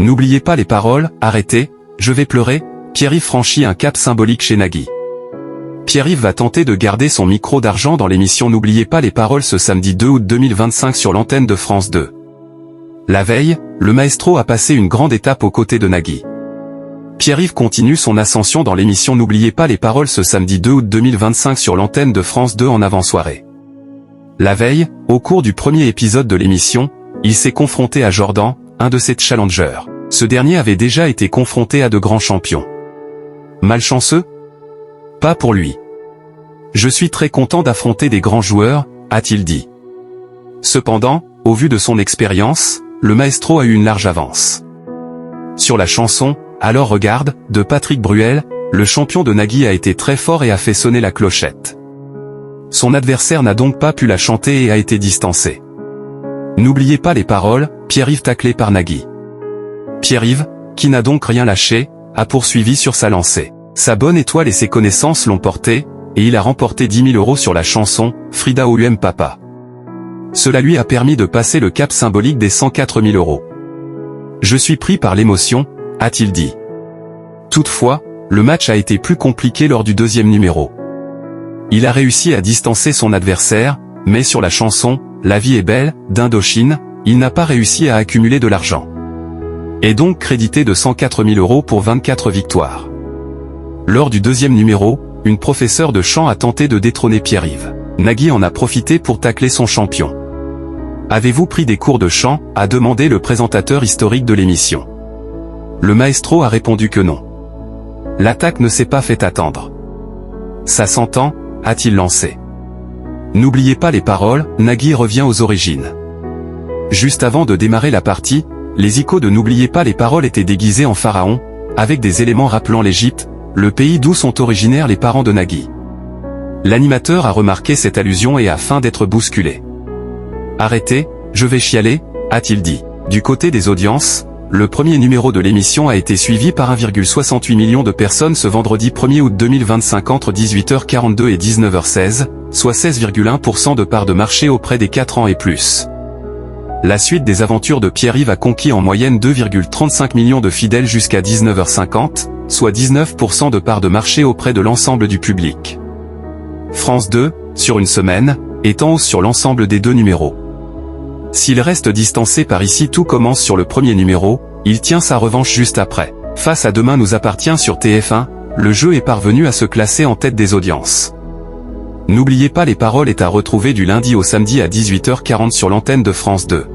N'oubliez pas les paroles, arrêtez, je vais pleurer. Pierre-Yves franchit un cap symbolique chez Nagui. Pierre-Yves va tenter de garder son micro d'argent dans l'émission N'oubliez pas les paroles ce samedi 2 août 2025 sur l'antenne de France 2. La veille, le maestro a passé une grande étape aux côtés de Nagui. Pierre-Yves continue son ascension dans l'émission N'oubliez pas les paroles ce samedi 2 août 2025 sur l'antenne de France 2 en avant-soirée. La veille, au cours du premier épisode de l'émission, il s'est confronté à Jordan, un de ses challengers. Ce dernier avait déjà été confronté à de grands champions. Malchanceux? Pas pour lui. Je suis très content d'affronter des grands joueurs, a-t-il dit. Cependant, au vu de son expérience, le maestro a eu une large avance. Sur la chanson « Alors regarde » de Patrick Bruel, le champion de Nagui a été très fort et a fait sonner la clochette. Son adversaire n'a donc pas pu la chanter et a été distancé. N'oubliez pas les paroles, Pierre-Yves taclé par Nagui. Pierre-Yves, qui n'a donc rien lâché, a poursuivi sur sa lancée. Sa bonne étoile et ses connaissances l'ont porté, et il a remporté 10 000 € sur la chanson « Frida OUM Papa ». Cela lui a permis de passer le cap symbolique des 104 000 €. Je suis pris par l'émotion, a-t-il dit. Toutefois, le match a été plus compliqué lors du deuxième numéro. Il a réussi à distancer son adversaire, mais sur la chanson « La vie est belle » d'Indochine, il n'a pas réussi à accumuler de l'argent. Et donc crédité de 104 000 € pour 24 victoires. Lors du deuxième numéro, une professeure de chant a tenté de détrôner Pierre-Yves. Nagui en a profité pour tacler son champion. Avez-vous pris des cours de chant, a demandé le présentateur historique de l'émission. Le maestro a répondu que non. L'attaque ne s'est pas fait attendre. Ça s'entend, a-t-il lancé. N'oubliez pas les paroles, Nagui revient aux origines. Juste avant de démarrer la partie, les icônes de N'oubliez pas les paroles étaient déguisés en pharaon, avec des éléments rappelant l'Égypte, le pays d'où sont originaires les parents de Nagui. L'animateur a remarqué cette allusion et a faim d'être bousculé. Arrêtez, je vais chialer, a-t-il dit. Du côté des audiences, le premier numéro de l'émission a été suivi par 1,68 million de personnes ce vendredi 1er août 2025 entre 18h42 et 19h16, soit 16,1% de part de marché auprès des 4 ans et plus. La suite des aventures de Pierre-Yves a conquis en moyenne 2,35 millions de fidèles jusqu'à 19h50, soit 19% de part de marché auprès de l'ensemble du public. France 2, sur une semaine, est en hausse sur l'ensemble des deux numéros. S'il reste distancé par ici tout commence sur le premier numéro, il tient sa revanche juste après. Face à Demain nous appartient sur TF1, le jeu est parvenu à se classer en tête des audiences. N'oubliez pas les paroles est à retrouver du lundi au samedi à 18h40 sur l'antenne de France 2.